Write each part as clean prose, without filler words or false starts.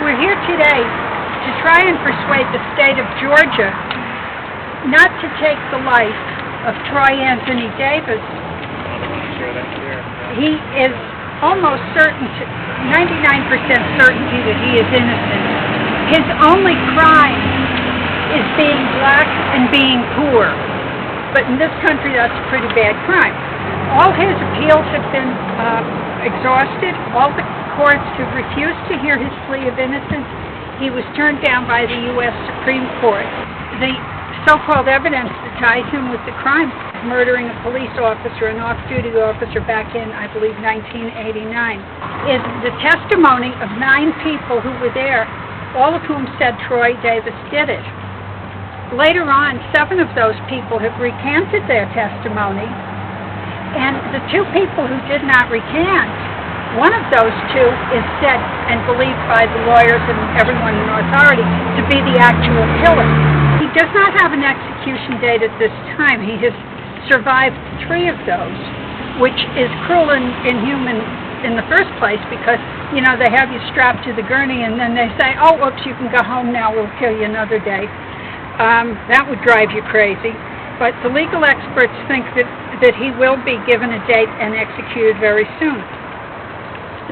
We're here today to try and persuade the state of Georgia not to take the life of Troy Anthony Davis. He is almost certain, 99% certainty that he is innocent. His only crime is being black and being poor. But in this country, that's a pretty bad crime. All his appeals have been exhausted. All the courts have refused to hear his plea of innocence. He was turned down by the U.S. Supreme Court. The so-called evidence that ties him with the crime of murdering a police officer, an off-duty officer back in, I believe, 1989, is the testimony of 9 people who were there, all of whom said Troy Davis did it. Later on, 7 of those people have recanted their testimony, and the 2 people who did not recant, one of those 2 is said and believed by the lawyers and everyone in authority to be the actual killer. He does not have an execution date at this time. He has survived 3 of those, which is cruel and inhuman in the first place because, you know, they have you strapped to the gurney and then they say, oh, oops, you can go home now, we'll kill you another day. That would drive you crazy. But the legal experts think that he will be given a date and executed very soon.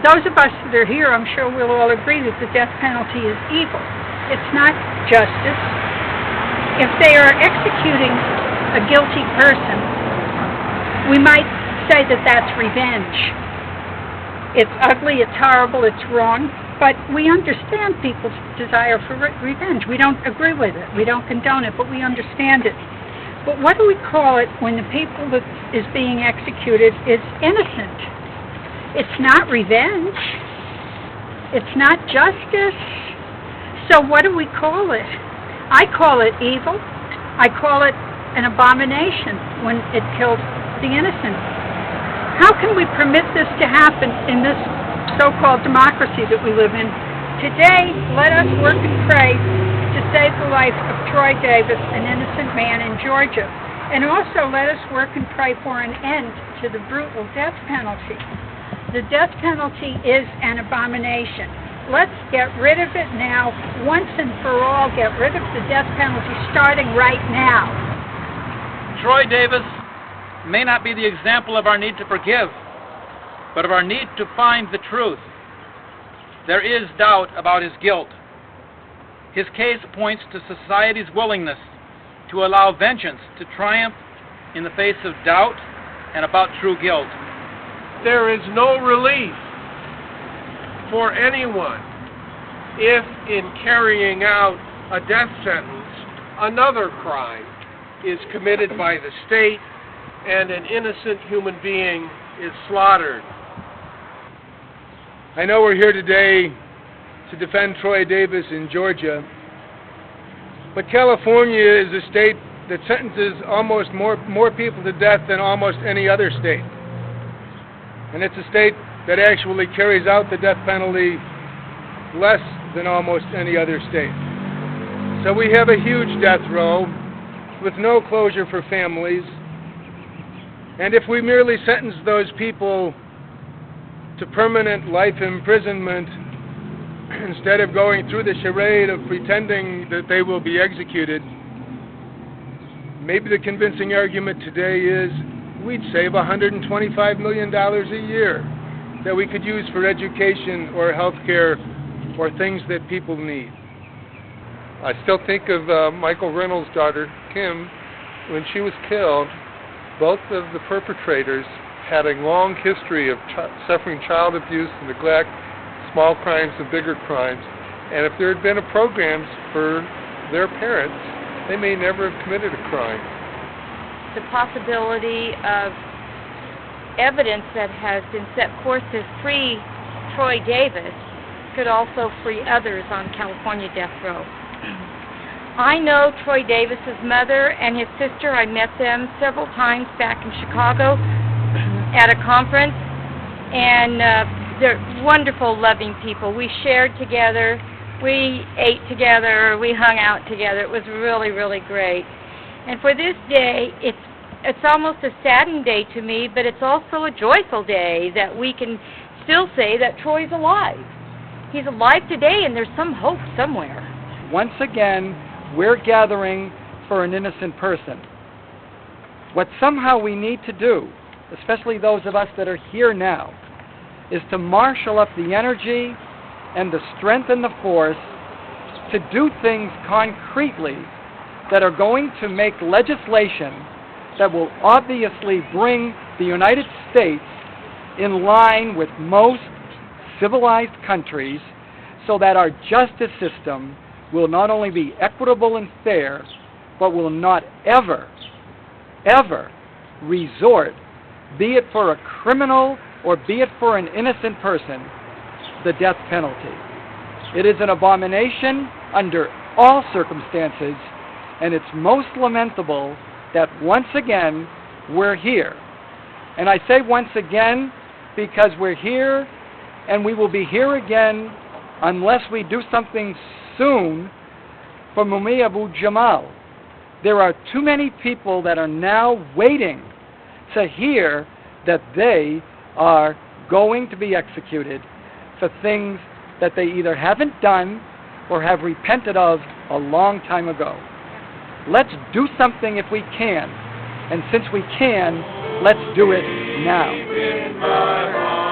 Those of us that are here, I'm sure we'll all agree that the death penalty is evil. It's not justice. If they are executing a guilty person, we might say that that's revenge. It's ugly, it's horrible, it's wrong, but we understand people's desire for revenge. We don't agree with it. We don't condone it, but we understand it. But what do we call it when the people that is being executed is innocent? It's not revenge. It's not justice. So what do we call it? I call it evil. I call it an abomination when it kills the innocent. How can we permit this to happen in this so-called democracy that we live in? Today, let us work and pray to save the life of Troy Davis, an innocent man in Georgia. And also let us work and pray for an end to the brutal death penalty. The death penalty is an abomination. Let's get rid of it now, once and for all. Get rid of the death penalty starting right now. Troy Davis may not be the example of our need to forgive, but of our need to find the truth. There is doubt about his guilt. His case points to society's willingness to allow vengeance to triumph in the face of doubt and about true guilt. There is no relief for anyone if, in carrying out a death sentence, another crime is committed by the state and an innocent human being is slaughtered. I know we're here today to defend Troy Davis in Georgia, but California is a state that sentences almost more people to death than almost any other state. And it's a state that actually carries out the death penalty less than almost any other state. So we have a huge death row with no closure for families. And if we merely sentence those people to permanent life imprisonment instead of going through the charade of pretending that they will be executed, maybe the convincing argument today is we'd save $125 million a year that we could use for education or health care or things that people need. I still think of Michael Reynolds' daughter, Kim. When she was killed, both of the perpetrators had a long history of suffering child abuse and neglect, small crimes and bigger crimes. And if there had been a programs for their parents, they may never have committed a crime. The possibility of evidence that has been set forth to free Troy Davis could also free others on California death row. I know Troy Davis's mother and his sister. I met them several times back in Chicago at a conference, and they're wonderful, loving people. We shared together, we ate together, we hung out together. It was really, really great. And for this day, it's almost a saddened day to me, but it's also a joyful day that we can still say that Troy's alive. He's alive today, and there's some hope somewhere. Once again, we're gathering for an innocent person. What somehow we need to do, especially those of us that are here now, is to marshal up the energy and the strength and the force to do things concretely that are going to make legislation that will obviously bring the United States in line with most civilized countries, so that our justice system will not only be equitable and fair, but will not ever resort, be it for a criminal or be it for an innocent person, the death penalty. It is an abomination under all circumstances, and it's most lamentable that once again we're here. And I say once again because we're here, and we will be here again unless we do something soon for Mumia Abu Jamal. There are too many people that are now waiting to hear that they are going to be executed for things that they either haven't done or have repented of a long time ago. Let's do something if we can. And since we can, let's do it now.